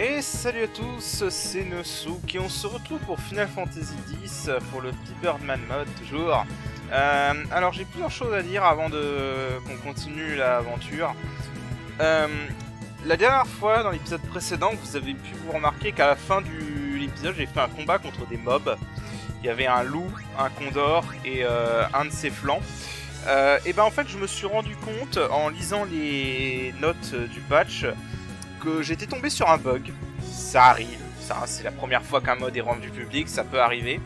Et salut à tous, c'est Nosouk et on se retrouve pour Final Fantasy X pour le petit Birdman mode toujours. Alors j'ai plusieurs choses à dire avant qu'on continue l'aventure. La dernière fois dans l'épisode précédent, vous avez pu vous remarquer qu'à la fin de l'épisode j'ai fait un combat contre des mobs. Il y avait un loup, un condor et un de ses flancs. Et ben en fait je me suis rendu compte en lisant les notes du patch que j'étais tombé sur un bug. Ça arrive, c'est la première fois qu'un mode est rendu public, ça peut arriver.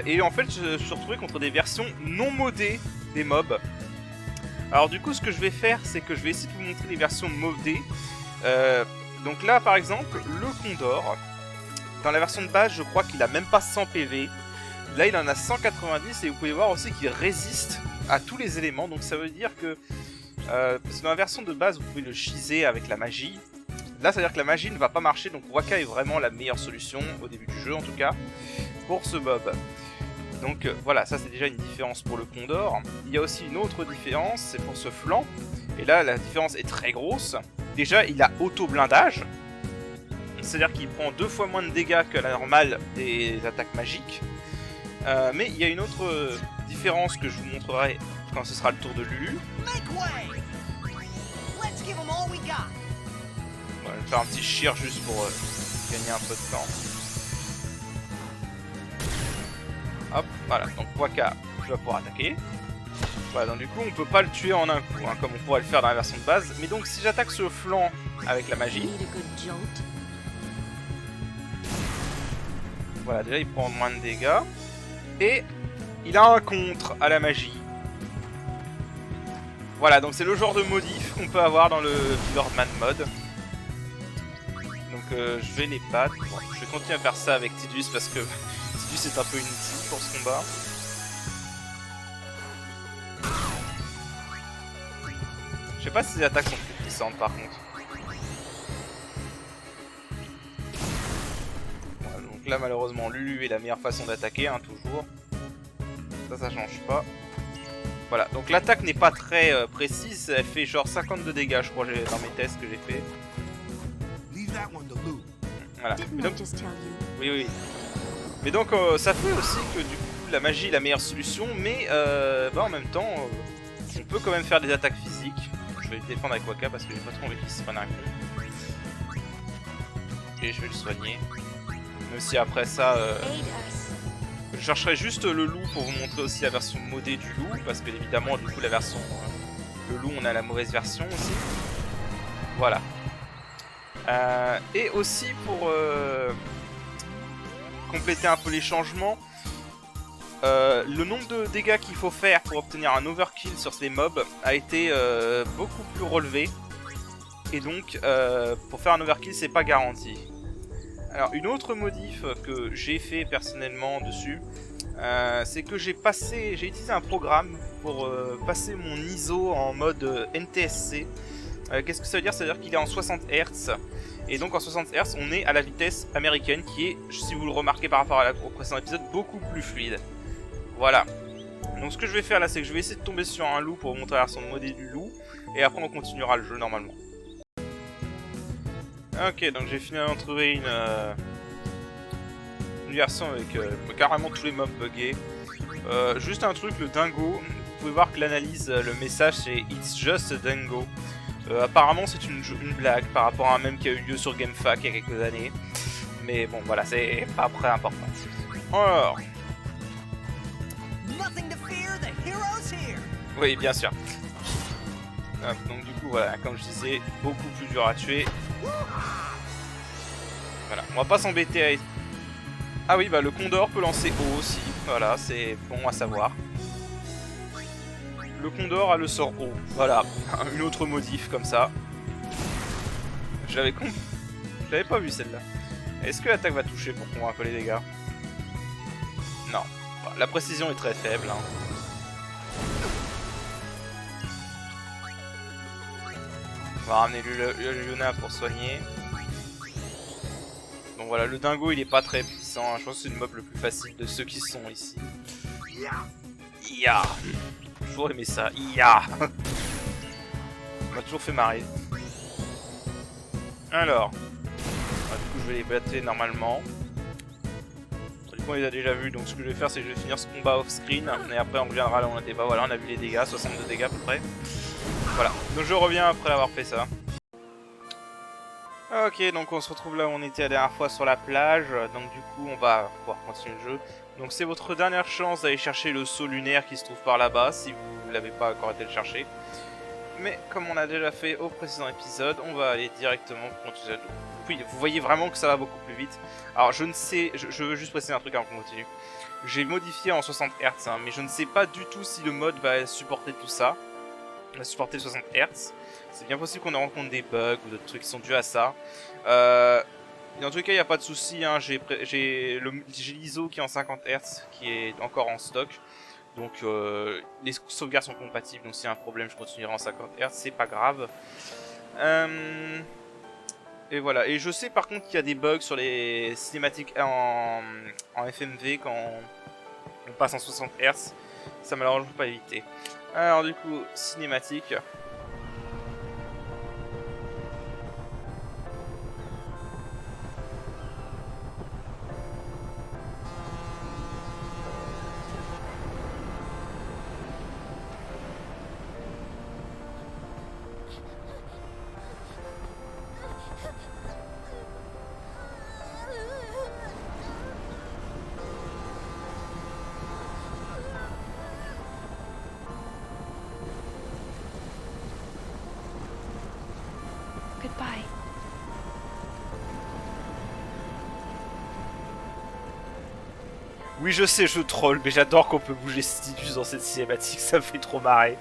Et en fait je me suis retrouvé contre des versions non modées des mobs. Alors du coup ce que je vais faire c'est que je vais essayer de vous montrer les versions modées. Donc là par exemple le condor, dans la version de base je crois qu'il a même pas 100 PV. Là il en a 190 et vous pouvez voir aussi qu'il résiste à tous les éléments. Donc ça veut dire que parce que dans la version de base vous pouvez le cheeser avec la magie. Là ça veut dire que la magie ne va pas marcher, donc Wakka est vraiment la meilleure solution, au début du jeu en tout cas, pour ce mob. Donc voilà, ça c'est déjà une différence pour le condor. Il y a aussi une autre différence, c'est pour ce flanc. Et là la différence est très grosse. Déjà il a auto-blindage, c'est-à-dire qu'il prend 2 fois moins de dégâts que la normale des attaques magiques. Mais il y a une autre différence que je vous montrerai quand ce sera le tour de Lulu. On va faire un petit shear juste pour gagner un peu de temps. Hop, voilà, donc Wakka, tu vas pouvoir attaquer. Voilà, donc du coup on peut pas le tuer en un coup, hein, comme on pourrait le faire dans la version de base. Mais donc si j'attaque ce flanc avec la magie... Voilà, déjà il prend moins de dégâts. Et il a un contre à la magie. Voilà, donc c'est le genre de modif qu'on peut avoir dans le Birdman mode. Donc je vais les battre. Bon, je vais continuer à faire ça avec Tidus parce que Tidus est un peu inutile pour ce combat. Je sais pas si les attaques sont plus puissantes par contre. Voilà, donc là malheureusement Lulu est la meilleure façon d'attaquer, hein, toujours. Ça change pas. Voilà, donc l'attaque n'est pas très précise, elle fait genre 52 dégâts je crois dans mes tests que j'ai fait. Voilà. Mais donc... Oui. Mais donc ça fait aussi que du coup la magie est la meilleure solution, mais en même temps on peut quand même faire des attaques physiques. Je vais le défendre avec Wakka parce que j'ai pas trop envie qu'il se prenne un coup. Et je vais le soigner. Même si après ça... Je chercherai juste le loup pour vous montrer aussi la version modée du loup, parce que évidemment du coup la version le loup on a la mauvaise version aussi. Voilà. Et aussi pour compléter un peu les changements, le nombre de dégâts qu'il faut faire pour obtenir un overkill sur ces mobs a été beaucoup plus relevé. Et donc pour faire un overkill c'est pas garanti. Alors une autre modif que j'ai fait personnellement dessus, c'est que j'ai utilisé un programme pour passer mon ISO en mode NTSC. Qu'est-ce que ça veut dire? Ça veut dire qu'il est en 60 Hz. Et donc en 60 Hz on est à la vitesse américaine qui est, si vous le remarquez par rapport au précédent épisode, beaucoup plus fluide. Voilà. Donc ce que je vais faire là c'est que je vais essayer de tomber sur un loup pour vous montrer la version modée du loup. Et après on continuera le jeu normalement. Ok, donc j'ai finalement trouvé une version avec carrément tous les mobs buggés. Juste un truc, le dingo. Vous pouvez voir que l'analyse, le message c'est It's just a dingo. Apparemment c'est une blague par rapport à un mème qui a eu lieu sur GameFAQ il y a quelques années. Mais bon voilà, c'est pas très important. Alors... Oui, bien sûr. Hop, donc du coup voilà, comme je disais, beaucoup plus dur à tuer. Voilà, on va pas s'embêter à... Ah oui, bah le condor peut lancer haut aussi. Voilà, c'est bon à savoir. Le condor a le sort haut. Voilà, une autre modif comme ça. Je l'avais pas vu celle-là. Est-ce que l'attaque va toucher pour qu'on voit un peu les dégâts? Non. La précision est très faible. Hein. On va ramener Luna pour soigner. Donc voilà, le dingo il est pas très puissant, je pense que c'est le mob le plus facile de ceux qui sont ici. Ya. J'ai toujours aimé ça, ya. Ça m'a toujours fait marrer. Alors. je vais les battre normalement. Du coup on les a déjà vus, donc ce que je vais faire c'est que je vais finir ce combat off screen et après on reviendra là où on était. Bah voilà, on a vu les dégâts, 62 dégâts à peu près. Voilà, donc je reviens après avoir fait ça. Ok, donc on se retrouve là où on était la dernière fois sur la plage, donc du coup on va pouvoir continuer le jeu. Donc c'est votre dernière chance d'aller chercher le seau lunaire qui se trouve par là-bas, si vous ne l'avez pas encore été le chercher. Mais comme on a déjà fait au précédent épisode, on va aller directement continuer. Oui, vous voyez vraiment que ça va beaucoup plus vite. Alors je ne sais, je veux juste préciser un truc avant qu'on continue. J'ai modifié en 60 Hz, hein, mais je ne sais pas du tout si le mode va supporter tout ça. Va supporter 60 Hz. C'est bien possible qu'on rencontre des bugs ou d'autres trucs qui sont dus à ça. Dans tous les cas, il n'y a pas de souci. Hein. J'ai l'ISO qui est en 50 Hz, qui est encore en stock. Donc les sauvegardes sont compatibles. Donc s'il y a un problème, je continuerai en 50 Hz. C'est pas grave. Et voilà. Et je sais par contre qu'il y a des bugs sur les cinématiques en FMV quand on passe en 60 Hz. Ça malheureusement je peux pas éviter. Alors du coup, cinématique. Goodbye. Oui, je sais, je troll, mais j'adore qu'on peut bouger Stidus dans cette cinématique, ça me fait trop marrer.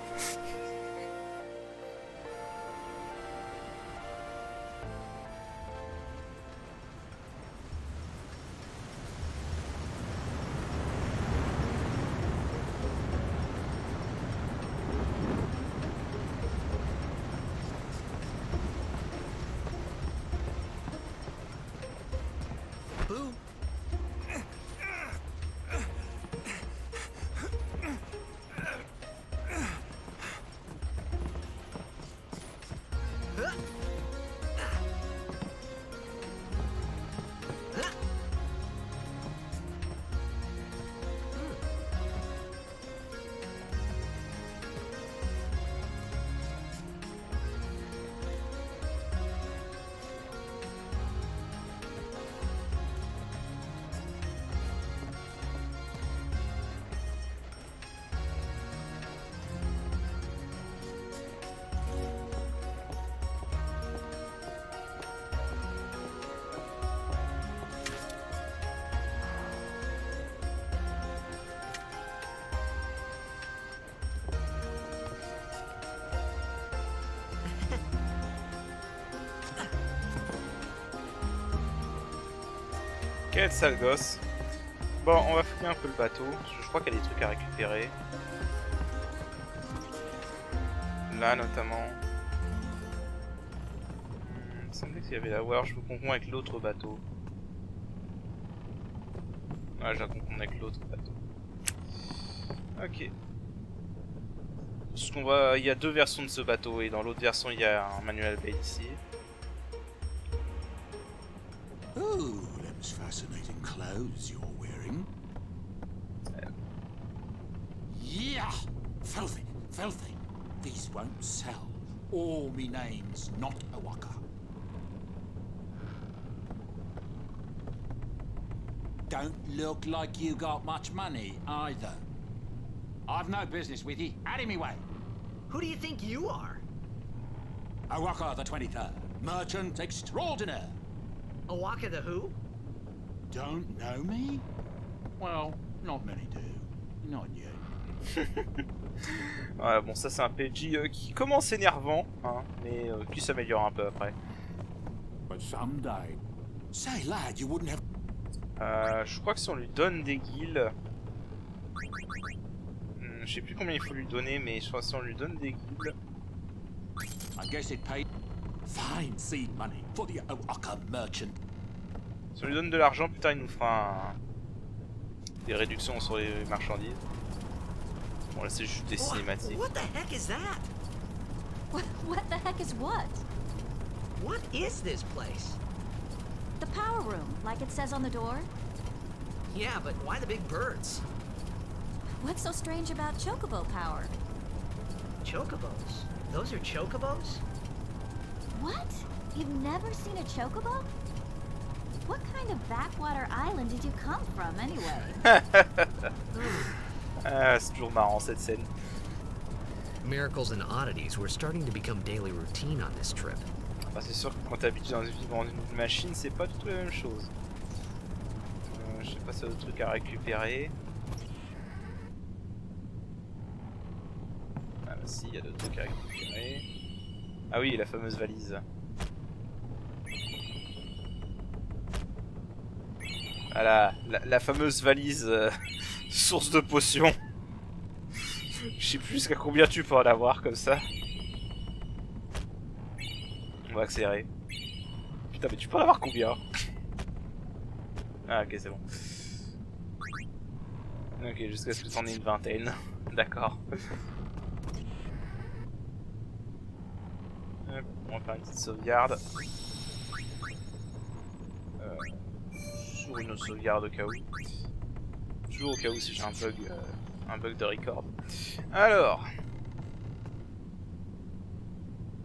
Quel sale gosse. Bon, on va fouiller un peu le bateau. Je crois qu'il y a des trucs à récupérer. Là, notamment. Il me semblait qu'il y avait la War. Je me confonds avec l'autre bateau. Ouais, je la confonds avec l'autre bateau. Ok. Ce qu'on va... Il y a deux versions de ce bateau. Et dans l'autre version, il y a un manual bay ici. Oh, them's fascinating clothes you're wearing. Yeah! Filthy, filthy. These won't sell. All me name's not Awaka. Don't look like you got much money, either. I've no business with you. Out of me way. Who do you think you are? Awaka the 23rd, merchant extraordinaire. Awaka the who? Don't know me? Well, not many do. Not yet. Voilà, bon, ça c'est un PJ qui commence énervant, hein, mais qui s'améliore un peu après. But someday. Say, lad, you wouldn't have. Je crois que si on lui donne des guilds... je sais plus combien il faut lui donner, mais je crois que si on lui donne des guilds... I guess it paid fine seed money for the Awaka merchant. Si on lui donne de l'argent, putain, il nous fera des réductions sur les marchandises. Bon, là c'est juste des cinématiques. What the heck is that? What the heck is what? What is this place? The power room, like it says on the door. Yeah, but why the big birds? What's so strange about chocobo power? Chocobos? Those are chocobos? What? You've never seen a chocobo? What kind of backwater island did you come from, anyway? Ah, c'est toujours marrant cette scène. Miracles and oddities were starting to become daily routine on this trip. Enfin, c'est sûr que quand t'habitues dans une machine, c'est pas du tout la même chose. Je sais pas s'il y a d'autres trucs à récupérer. Ah bah si, il y a d'autres trucs à récupérer. Ah oui, la fameuse valise. Voilà, la fameuse valise source de potions. Je sais plus jusqu'à combien tu peux en avoir comme ça. On va accélérer. Putain, mais tu peux en avoir combien? Ah ok, c'est bon. Ok, jusqu'à ce que t'en aies une vingtaine. D'accord. Hop, on va faire une petite sauvegarde. Sur une autre sauvegarde au cas où. Toujours au cas où si j'ai un bug de record. Alors.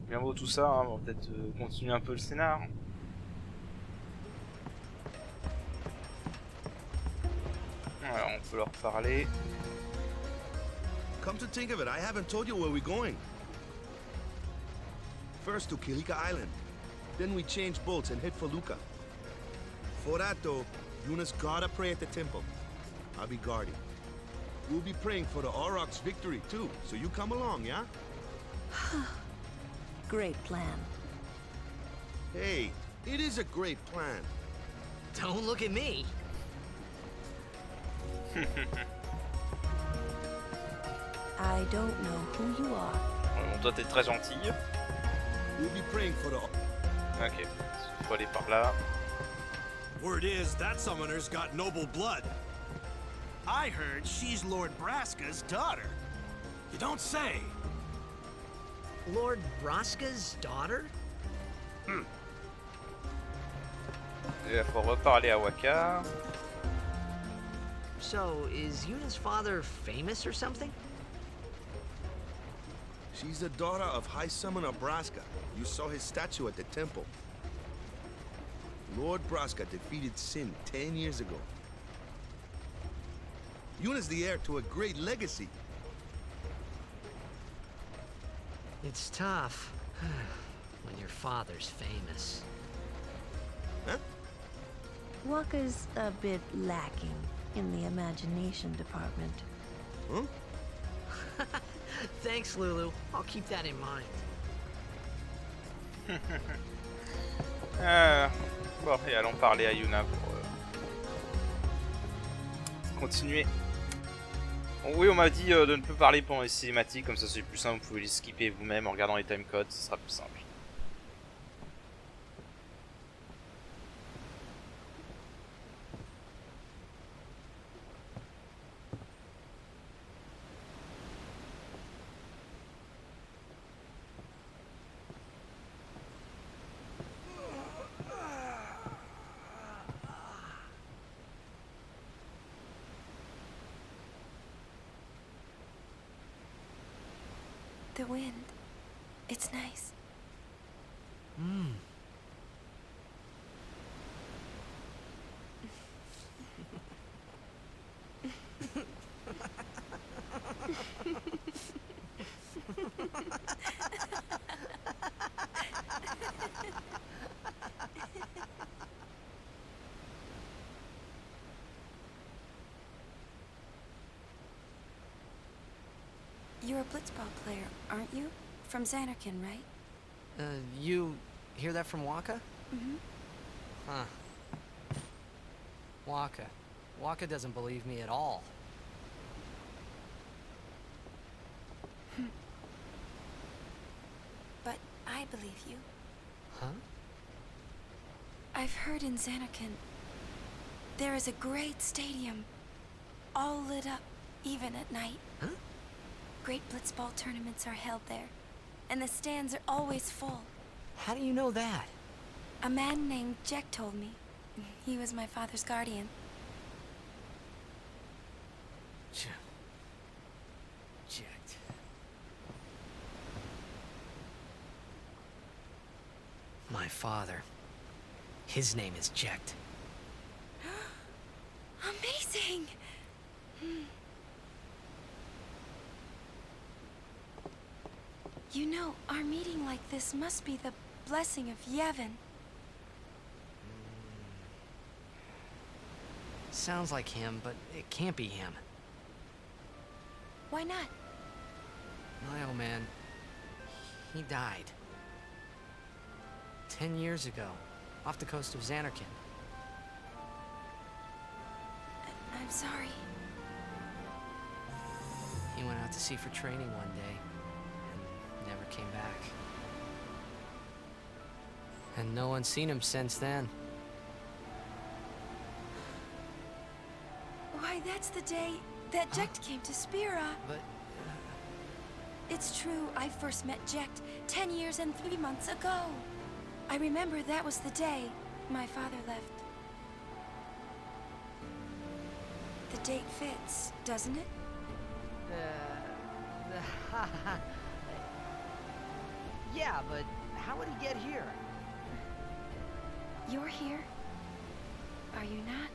Bien beau tout ça, hein, on va peut-être continuer un peu le scénar. Alors on peut leur parler. Come to think of it, I haven't told you where we're going. First to Kilika Island. Then we change boats and head for Luca. For that though, Yuna's gotta pray at the temple. I'll be guarding. We'll be praying for the Aurochs' victory too, so you come along, yeah? Great plan. Hey, it is a great plan. Don't look at me. I don't know who you are. Bon, toi t'es très gentille. We'll be praying for the... Ok, faut aller par là. Word is that summoner's got noble blood. I heard she's Lord Braska's daughter. You don't say. Lord Braska's daughter? Et il faut reparler à Wakka. So, is Yuna's father famous or something? She's the daughter of High Summoner Braska. You saw his statue at the temple. Lord Braska defeated Sin 10 years ago. Yuna's the heir to a great legacy. It's tough when your father's famous. Huh? Wakka's a bit lacking in the imagination department. Huh? Thanks, Lulu. I'll keep that in mind. Bon, et allons parler à Yuna pour continuer. Bon, oui, on m'a dit de ne plus parler pendant les cinématiques, comme ça c'est plus simple, vous pouvez les skipper vous-même en regardant les timecodes, ce sera plus simple. The wind. It's nice. You're a blitzball player, aren't you? From Xanarkin, right? You hear that from Wakka? Mm-hmm. Huh. Wakka. Wakka doesn't believe me at all. But I believe you. Huh? I've heard in Xanarkin there is a great stadium, all lit up, even at night. Huh? Great blitzball tournaments are held there, and the stands are always full. How do you know that? A man named Jack told me. He was my father's guardian. Jecht. My father. His name is Jecht. Amazing! You know, our meeting like this must be the blessing of Yevon. Sounds like him, but it can't be him. Why not? My old man, he died. 10 years ago, off the coast of Xanarkand. I'm sorry. He went out to sea for training one day, and never came back. And no one's seen him since then. Why, that's the day that Jecht came to Spira. But It's true, I first met Jecht 10 years and 3 months ago. I remember that was the day my father left. The date fits, doesn't it? yeah, but how would he get here? You're here. Are you not?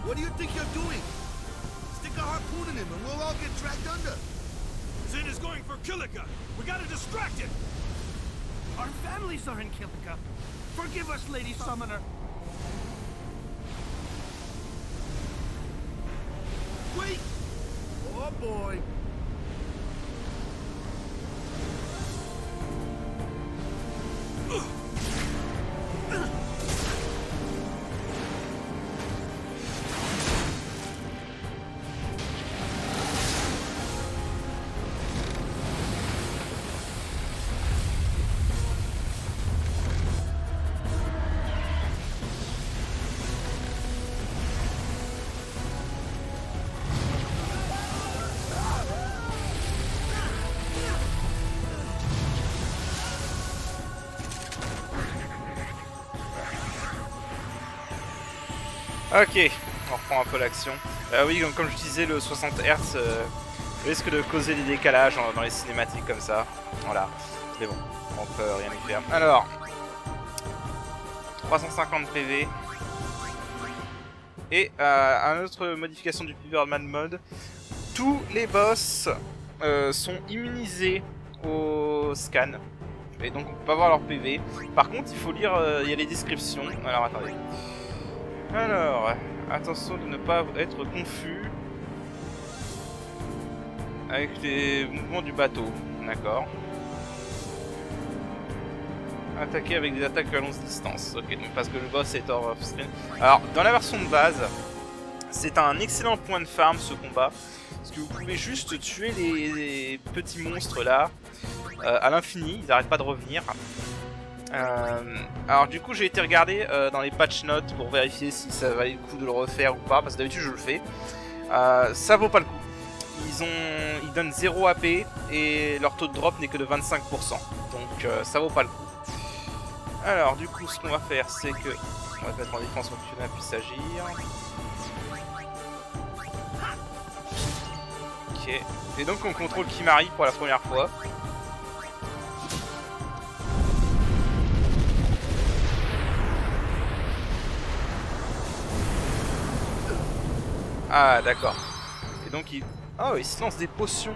What do you think you're doing? Stick a harpoon in him and we'll all get dragged under. Zin is going for Kilika. We gotta distract it. Our families are in Kilika. Forgive us, Lady Summoner. Wait! Oh boy! Ok, on reprend un peu l'action. Oui, comme je disais, le 60 Hz risque de causer des décalages dans les cinématiques comme ça. Voilà, mais bon, on peut rien y faire. Alors, 350 PV. Et une autre modification du Piperman Mode, tous les boss sont immunisés au scan. Et donc on peut pas voir leur PV. Par contre, il faut lire, il y a les descriptions. Alors attendez. Alors, attention de ne pas être confus avec les mouvements du bateau, d'accord. Attaquer avec des attaques à longue distance, ok, donc parce que le boss est hors screen. Alors, dans la version de base, c'est un excellent point de farm ce combat, parce que vous pouvez juste tuer les petits monstres là, à l'infini, ils n'arrêtent pas de revenir. Alors du coup j'ai été regarder dans les patch notes pour vérifier si ça valait le coup de le refaire ou pas, parce que d'habitude je le fais. Ça vaut pas le coup. Ils donnent 0 AP et leur taux de drop n'est que de 25%, donc ça vaut pas le coup. Alors du coup ce qu'on va faire c'est que on va se mettre en défense pour que Yuna puisse agir. Ok. Et donc on contrôle Kimahri pour la première fois. Ah d'accord. Et donc il... Oh, il se lance des potions.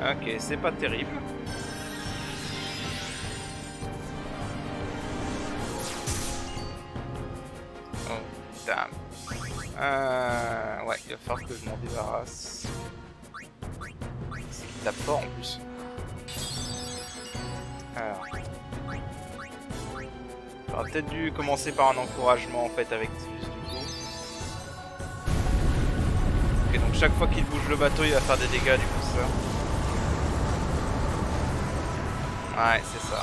Ok, c'est pas terrible. Oh, damn. Ouais, il va falloir que je m'en débarrasse. C'est qu'il tape fort en plus. Alors. J'aurais peut-être dû commencer par un encouragement en fait avec Tidus du coup. Ok, donc chaque fois qu'il bouge le bateau, il va faire des dégâts du coup ça. Ouais, c'est ça.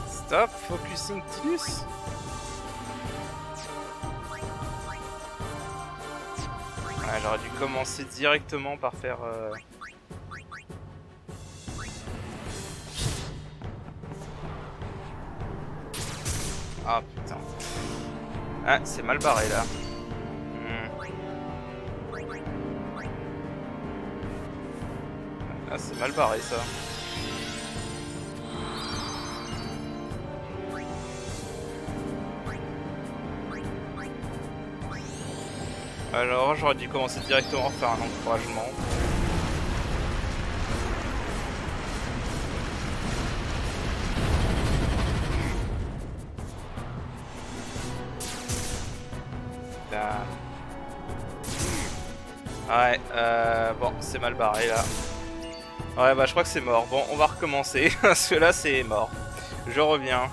Stop, focusing Tidus. Ouais, j'aurais dû commencer directement par faire... Ah putain. Ah, c'est mal barré là. Ah, c'est mal barré ça. Alors j'aurais dû commencer directement par faire un encouragement. Là. Ouais, bon, c'est mal barré là. Ouais, bah je crois que c'est mort. Bon, on va recommencer, parce que là c'est mort. Je reviens.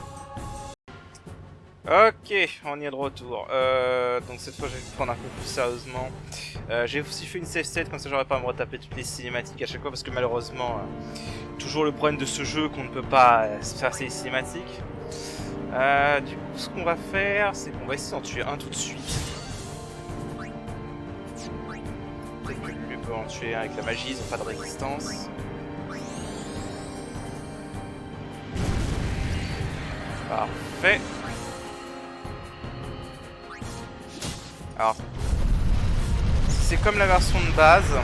Ok, on y est de retour. Donc cette fois je vais me prendre un peu plus sérieusement. J'ai aussi fait une save state, comme ça j'aurais pas à me retaper toutes les cinématiques à chaque fois, parce que malheureusement, toujours le problème de ce jeu qu'on ne peut pas se faire ces cinématiques. Du coup, ce qu'on va faire, c'est qu'on va essayer d'en tuer un tout de suite. Peut-être que lui peut en tuer un avec la magie, ils n'ont pas de résistance. Parfait. Alors, c'est comme la version de base.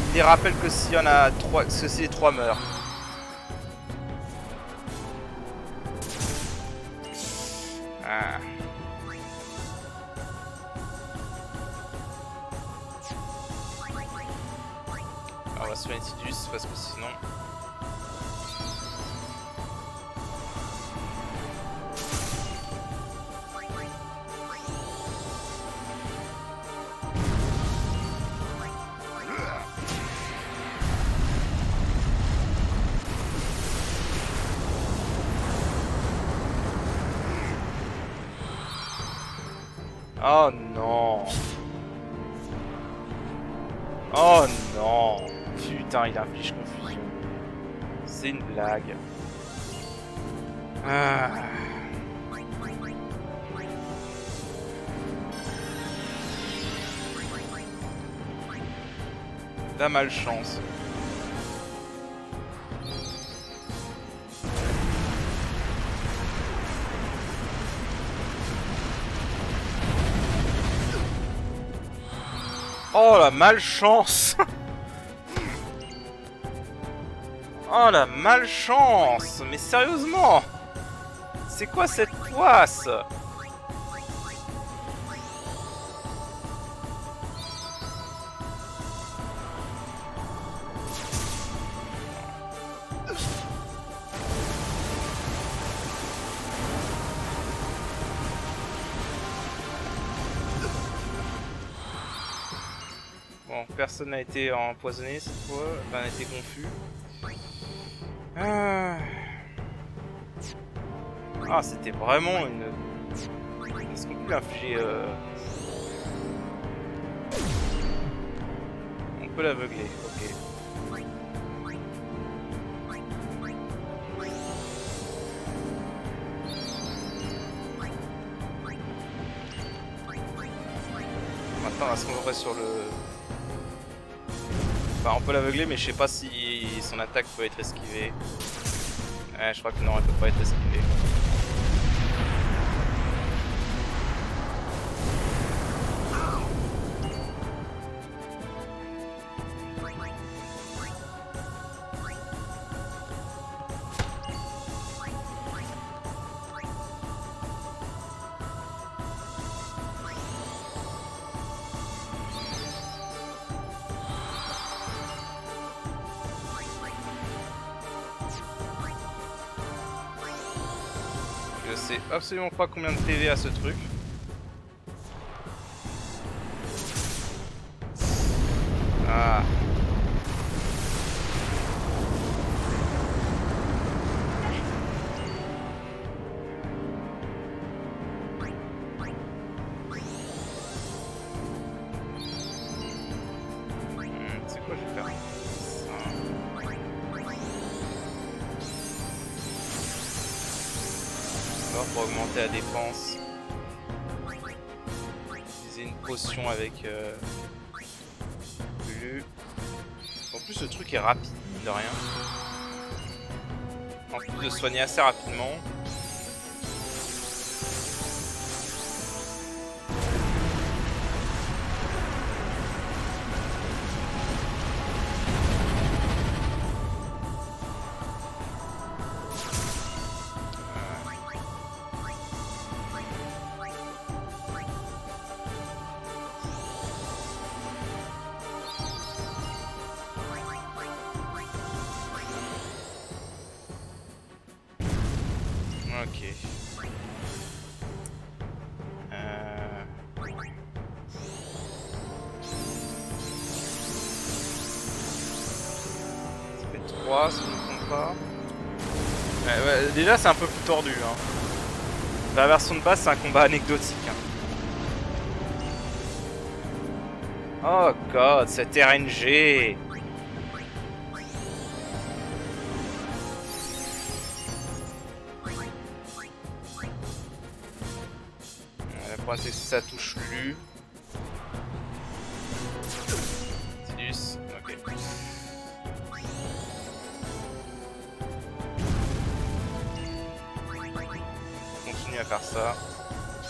Il les rappelle que s'il y en a 3, que si les 3 meurent. Ah. Alors, on va soigner Tidus parce que sinon... Oh non. Oh non. Putain, il inflige confusion. C'est une blague. Ah. La malchance. Oh la malchance. Oh la malchance. Mais sérieusement, c'est quoi cette poisse? Bon, personne n'a été empoisonné cette fois, enfin n'a été confus. Ah, c'était vraiment une... Est-ce qu'on peut l'infliger On peut l'aveugler, ok. Enfin, on va se concentrer sur le... Enfin, on peut l'aveugler, mais je sais pas si son attaque peut être esquivée. Ouais, je crois que non, elle peut pas être esquivée. Je sais absolument pas combien de PV a ce truc. Ah. C'est quoi, je vais faire ça. Pour augmenter la défense. Utiliser une potion avec Lulu. En plus le truc est rapide, mine de rien. En plus de soigner assez rapidement. Ok. Ça fait 3 si je ne me trompe pas. Ouais, déjà c'est un peu plus tordu. Hein. La version de base c'est un combat anecdotique. Hein. Oh god, cette RNG. Le problème c'est que ça touche Lu. Tidus, ok. On continue à faire ça.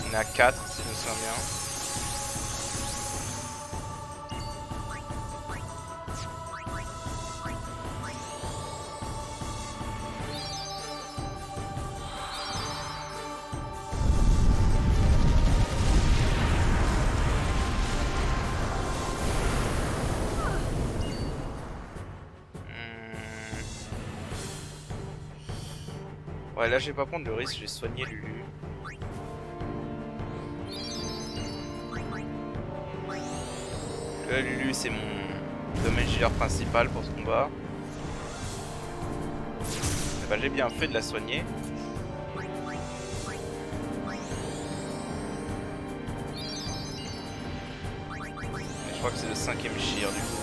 On est à 4 si je me souviens bien. Ouais, là je vais pas prendre le risque, je vais soigner Lulu. Lulu c'est mon domaine healer principal pour ce combat. Et bah, j'ai bien fait de la soigner. Et je crois que c'est le 5ème Shear du coup.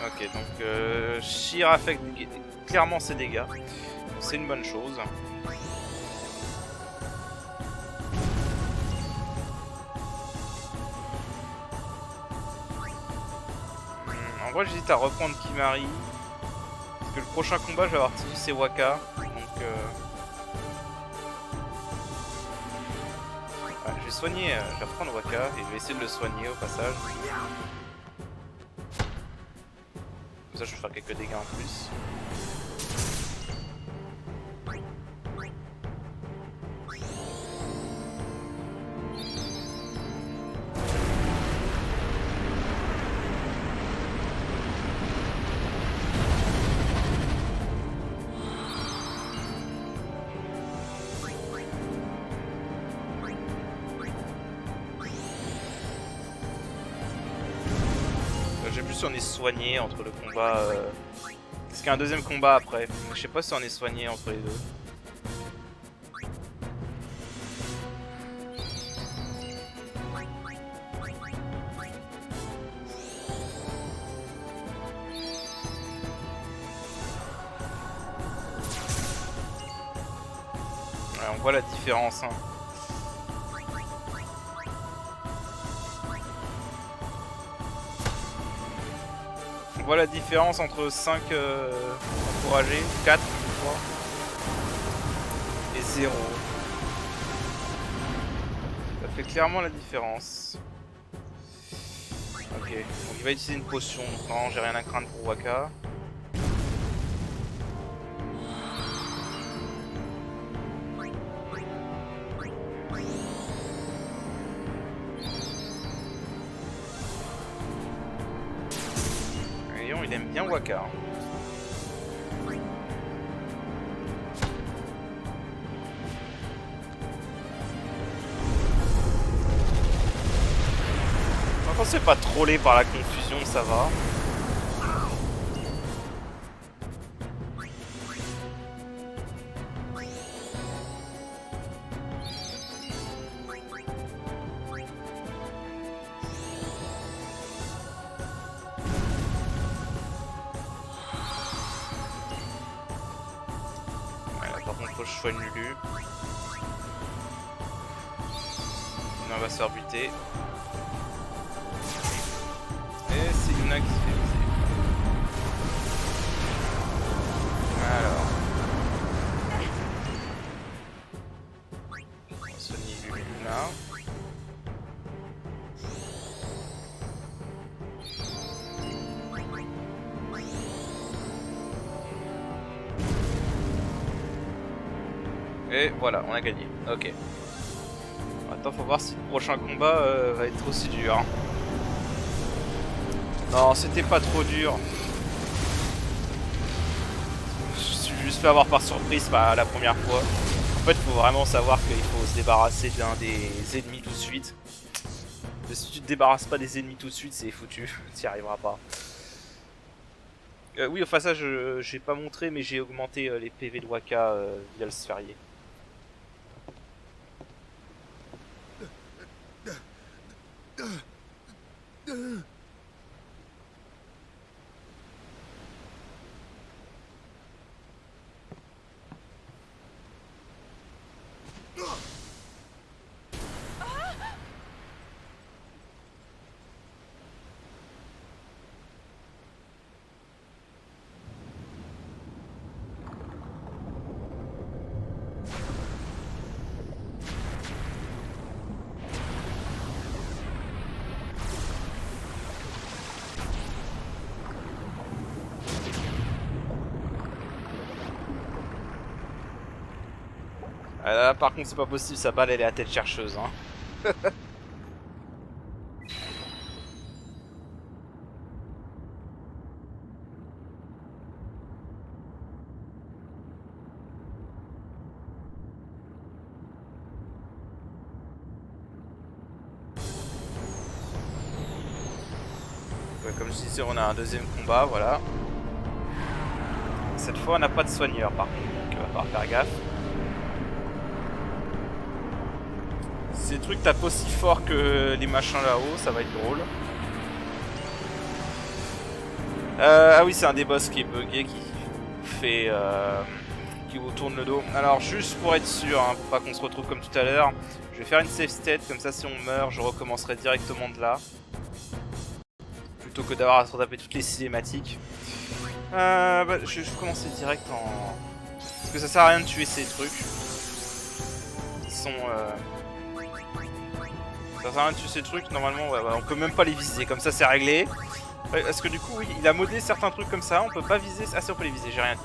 Ok, donc Shear affecte clairement ses dégâts, c'est une bonne chose. En vrai j'hésite à reprendre Kimahri, parce que le prochain combat je vais avoir Tidus et Wakka, donc ouais, je vais soigner, je vais reprendre Wakka et je vais essayer de le soigner au passage. Ça je vais faire quelques dégâts en plus. Je sais plus si on est soigné entre le combat. Parce qu'il y a un deuxième combat après. Je sais pas si on est soigné entre les deux. on voit la différence. Hein. On voit la différence entre 5 encouragés, 4 je crois, et 0. Ça fait clairement la différence. Ok, donc il va utiliser une potion, donc non, j'ai rien à craindre pour Wakka. Voyons, il aime bien Wakka. Quand c'est pas trollé par la confusion, ça va. Ouais, là, par contre, faut que je soigne Lulu. Sinon, elle va se faire buter. Et c'est Yuna qui se fait viser. Alors. On va soigner Yuna. Et voilà, on a gagné. Ok. Maintenant, faut voir si le prochain combat va être aussi dur. Non, c'était pas trop dur. Je suis juste fait avoir par surprise la première fois. En fait, il faut vraiment savoir qu'il faut se débarrasser d'un des ennemis tout de suite. Mais si tu te débarrasses pas des ennemis tout de suite, c'est foutu. Tu n'y arriveras pas. Oui, enfin ça, j'ai pas montré, mais j'ai augmenté les PV de Wakka via le sphérié. Là, par contre, c'est pas possible, sa balle elle est à tête chercheuse. Hein. Ouais, comme je disais, on a un deuxième combat, voilà. Cette fois, on n'a pas de soigneur, par contre, donc il va falloir faire gaffe. Si les trucs tapent aussi fort que les machins là-haut, ça va être drôle. Ah oui, c'est un des boss qui est bugué, qui fait... qui vous tourne le dos. Alors juste pour être sûr, hein, pour pas qu'on se retrouve comme tout à l'heure, je vais faire une save state, comme ça si on meurt, je recommencerai directement de là. Plutôt que d'avoir à se retaper toutes les cinématiques. Bah, je vais commencer direct en... Parce que ça sert à rien de tuer ces trucs. Ils sont... Ça sert à rien de tuer ces trucs, normalement ouais, on peut même pas les viser, comme ça c'est réglé. Parce que du coup, oui, il a modé certains trucs comme ça, on peut pas viser... Ah si, on peut les viser, j'ai rien dit.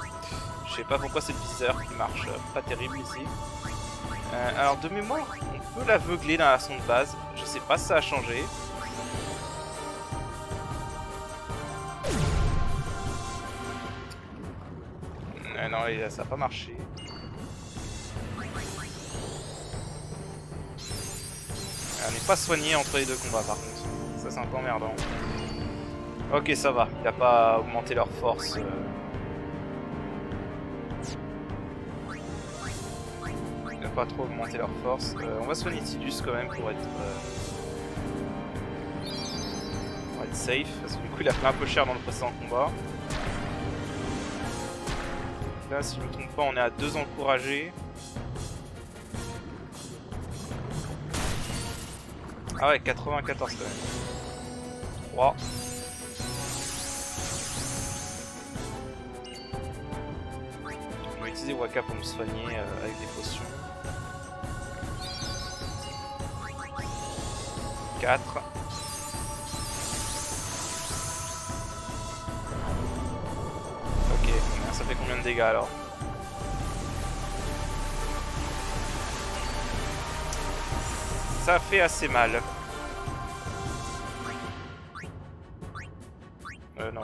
Je sais pas pourquoi c'est le viseur qui marche pas terrible ici. Alors de mémoire, on peut l'aveugler dans la sonde de base, je sais pas si ça a changé. Non, ça a pas marché. On n'est pas soigné entre les deux combats par contre. Ça c'est un peu emmerdant. Ok, ça va. Il a pas augmenté leur force. Il a pas trop augmenté leur force. On va soigner Tidus quand même pour être safe. Parce que du coup il a fait un peu cher dans le précédent combat. Là si je me trompe pas on est à 2 encouragés. Ah ouais, 94 quand même. 3. Je vais utiliser Waka pour me soigner avec des potions. 4. Ok, ça fait combien de dégâts alors? Ça fait assez mal. Non,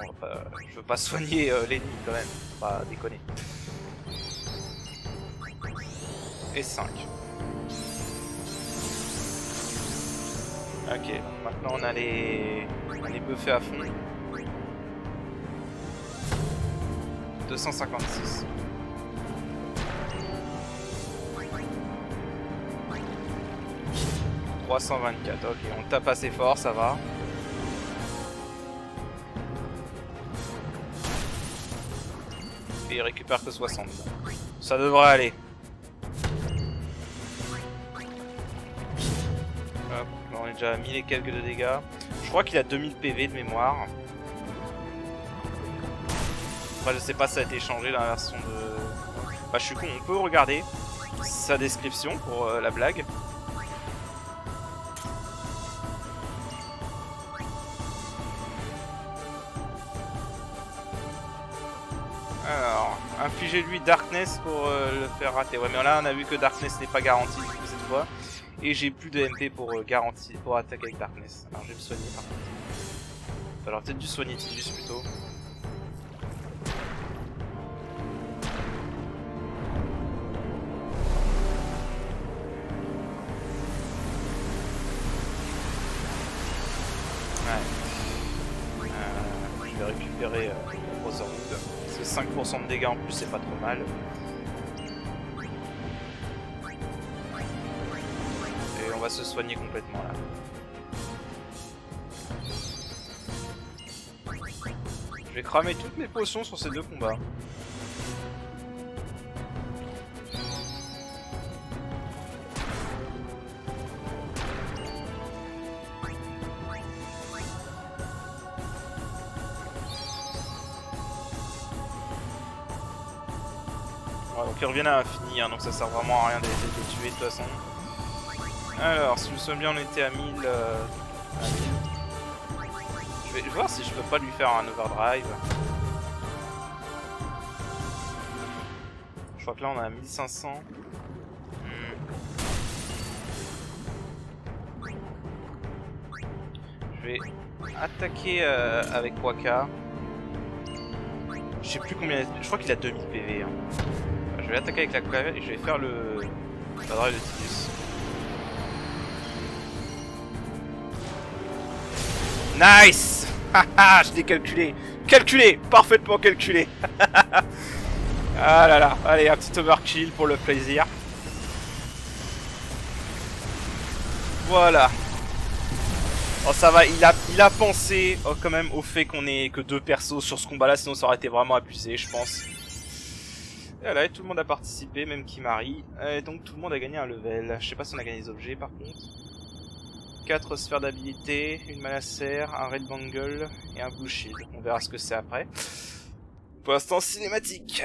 je veux pas soigner l'ennemi quand même, faut pas déconner. Et 5. Ok, donc maintenant on a les buffés à fond. 256. « 324, ok, on tape assez fort, ça va. Et il récupère que 60. Ça devrait aller. Hop, on est déjà à 1000 et quelques de dégâts. Je crois qu'il a 2000 PV de mémoire. Enfin, je sais pas si ça a été changé dans la version de... Bah, je suis con, on peut regarder sa description pour la blague. Alors, infligez-lui Darkness pour le faire rater. Ouais, mais là on a vu que Darkness n'est pas garanti du coup cette fois. Et j'ai plus de MP pour pour attaquer avec Darkness. Alors je vais me soigner par contre. Alors peut-être dû soigner Tidus plutôt. Ouais. Je vais récupérer Brotherhood. C'est 5% de dégâts en plus, c'est pas trop mal. Et on va se soigner complètement là. Je vais cramer toutes mes potions sur ces deux combats. Ouais, donc ils reviennent à l'infini, hein, donc ça sert vraiment à rien de les tuer de toute façon. Alors, si je me souviens bien, on était à 1000. Je vais voir si je peux pas lui faire un overdrive. Je crois que là on est à 1500. Je vais attaquer avec Waka. Je sais plus combien. Je crois qu'il a 2000 PV. Hein. Je vais attaquer avec la clavière et je vais faire le drive de Tidus. Nice. Haha, je l'ai calculé. Calculé, parfaitement calculé. Ah là là, allez, un petit overkill pour le plaisir. Voilà. Oh ça va, il a pensé quand même au fait qu'on ait que 2 persos sur ce combat là, sinon ça aurait été vraiment abusé je pense. Et voilà, et tout le monde a participé, même Kimari. Et donc tout le monde a gagné un level. Je sais pas si on a gagné des objets par contre. 4 sphères d'habilité, une malacère, un red bangle et un blue shield. On verra ce que c'est après. Pour l'instant cinématique.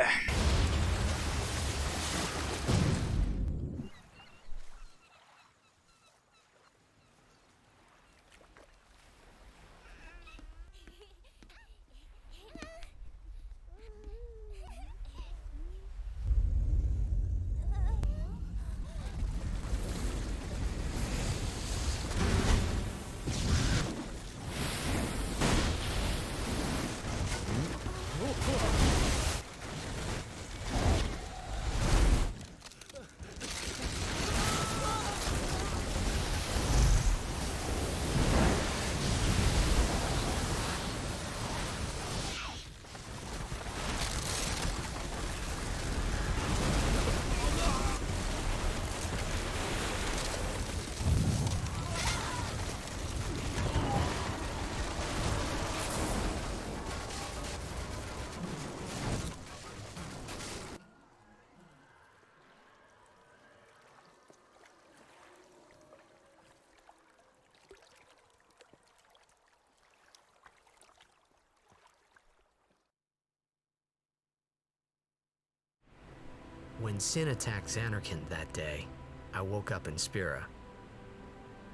When Sin attacked Xanarkand that day, I woke up in Spira.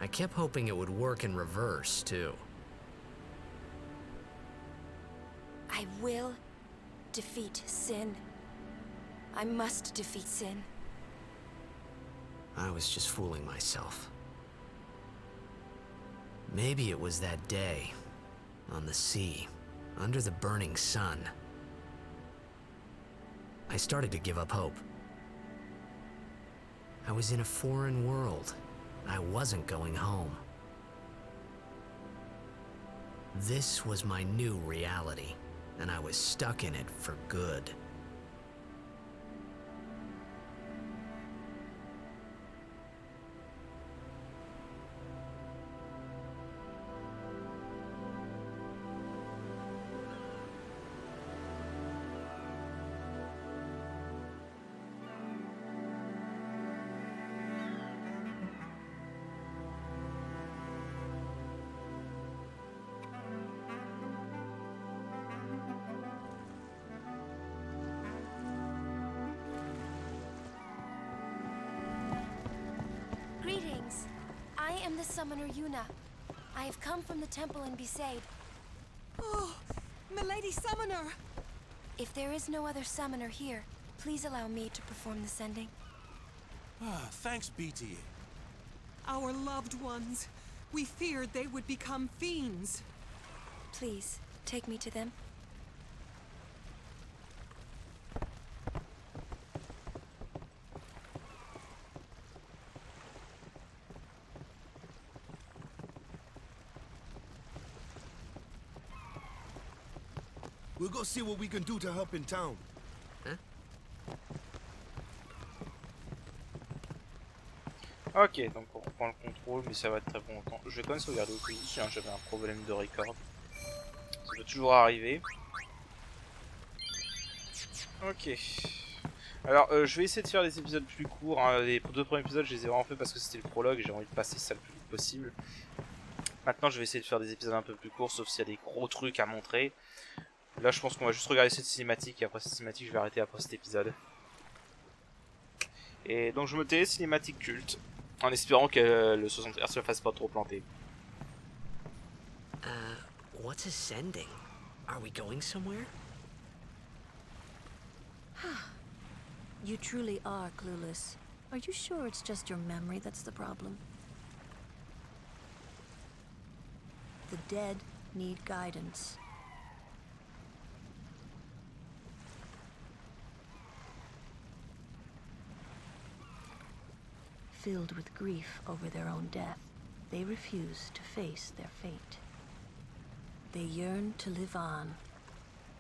I kept hoping it would work in reverse, too. I will defeat Sin. I must defeat Sin. I was just fooling myself. Maybe it was that day, on the sea, under the burning sun. I started to give up hope. I was in a foreign world. I wasn't going home. This was my new reality, and I was stuck in it for good. Greetings. I am the summoner Yuna. I have come from the temple in Besaid. Oh, Milady Summoner! If there is no other summoner here, please allow me to perform the sending. Thanks, BT. Our loved ones. We feared they would become fiends. Please, take me to them. We'll go see what we can do to help in town. Ok, donc on reprend le contrôle, mais ça va être très bon longtemps. Je vais quand même sauvegarder au cas où, hein, j'avais un problème de record. Ça peut toujours arriver. Ok. Alors, je vais essayer de faire des épisodes plus courts. Hein. Les deux premiers épisodes, je les ai vraiment fait parce que c'était le prologue et j'ai envie de passer ça le plus vite possible. Maintenant, je vais essayer de faire des épisodes un peu plus courts, sauf s'il y a des gros trucs à montrer. Là, je pense qu'on va juste regarder cette cinématique et après cette cinématique, je vais arrêter après cet épisode. Et donc, je me tais cinématique culte, en espérant que le 60 Hz se fasse pas trop planter. What's ascending? Are we going somewhere? You truly are clueless. Are you sure it's just your memory that's the problem? The dead need guidance. Filled with grief over their own death, they refuse to face their fate. They yearn to live on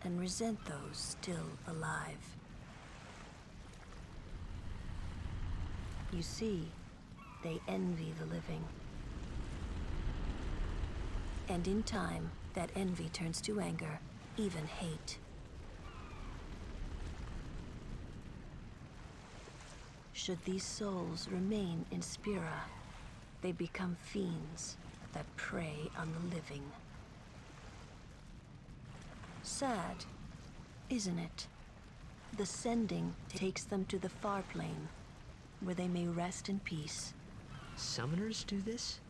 and resent those still alive. You see, they envy the living. And in time, that envy turns to anger, even hate. Should these souls remain in Spira, they become fiends that prey on the living. Sad, isn't it? The sending takes them to the far plane, where they may rest in peace. Summoners do this?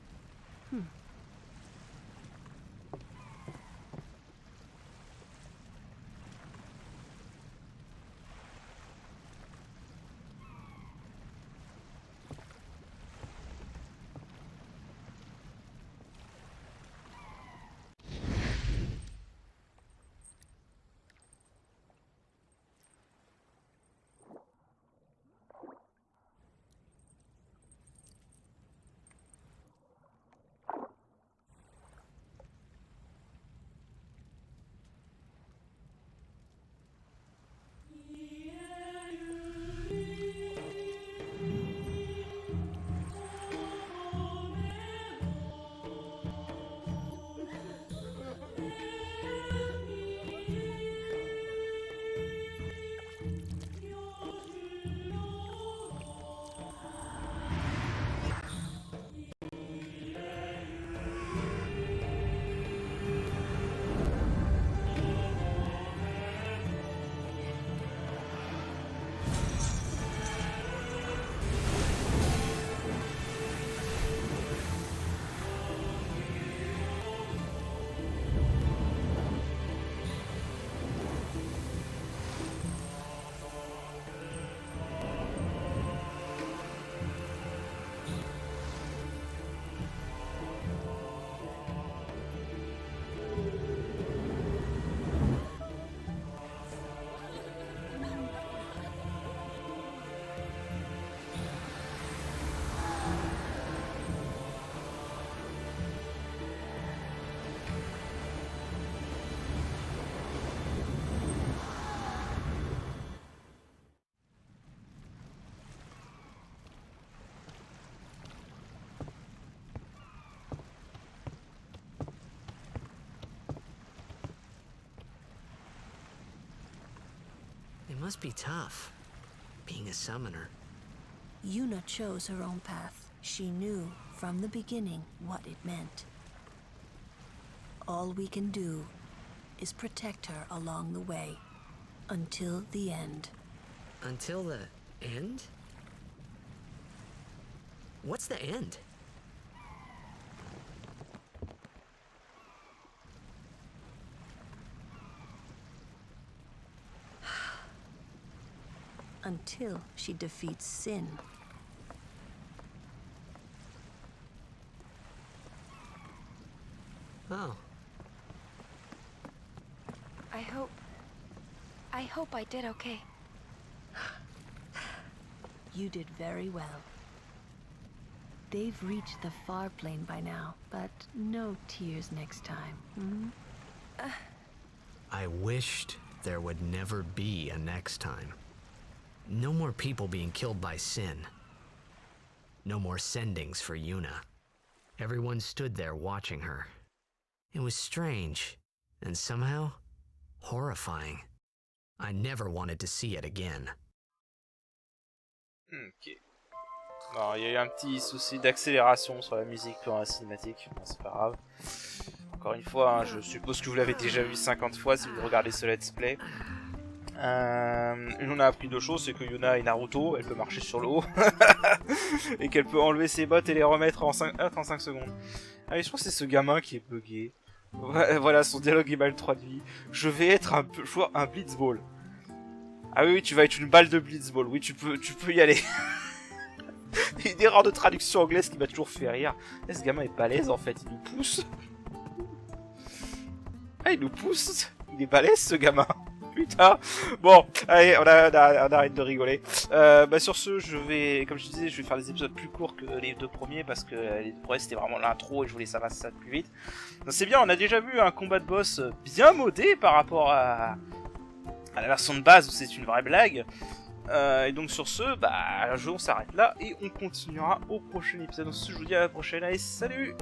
must be tough, being a summoner. Yuna chose her own path. She knew from the beginning what it meant. All we can do is protect her along the way, until the end. Until the end? What's the end? Until she defeats Sin. Oh. I hope I did okay. You did very well. They've reached the far plane by now, but no tears next time. Hmm? I wished there would never be a next time. No more people being killed by Sin. No more sendings for Yuna. Everyone stood there watching her. It was strange, and somehow horrifying. I never wanted to see it again. Ok. Non, il y a eu un petit souci d'accélération sur la musique pendant la cinématique. Bon, c'est pas grave. Encore une fois, hein, je suppose que vous l'avez déjà vu 50 fois si vous regardez ce let's play. On a appris deux choses, c'est que Yuna est Naruto, elle peut marcher sur l'eau. Et qu'elle peut enlever ses bottes et les remettre en 5 secondes. Ah oui, je pense que c'est ce gamin qui est bugué. Voilà, son dialogue est mal traduit. Je vais être un blitzball. Ah oui, tu vas être une balle de blitzball. Oui, tu peux y aller. Une erreur de traduction anglaise qui m'a toujours fait rire. Et ce gamin est balèze en fait, il nous pousse. Ah, il nous pousse. Il est balèze ce gamin. Putain. Bon, allez, on arrête de rigoler. Sur ce, je vais, comme je disais, je vais faire des épisodes plus courts que les deux premiers parce que les deux premiers c'était vraiment l'intro et je voulais savoir ça plus vite. Donc c'est bien, on a déjà vu un combat de boss bien modé par rapport à la version de base où c'est une vraie blague. Et donc sur ce, le jeu on s'arrête là et on continuera au prochain épisode. Donc je vous dis à la prochaine, allez salut.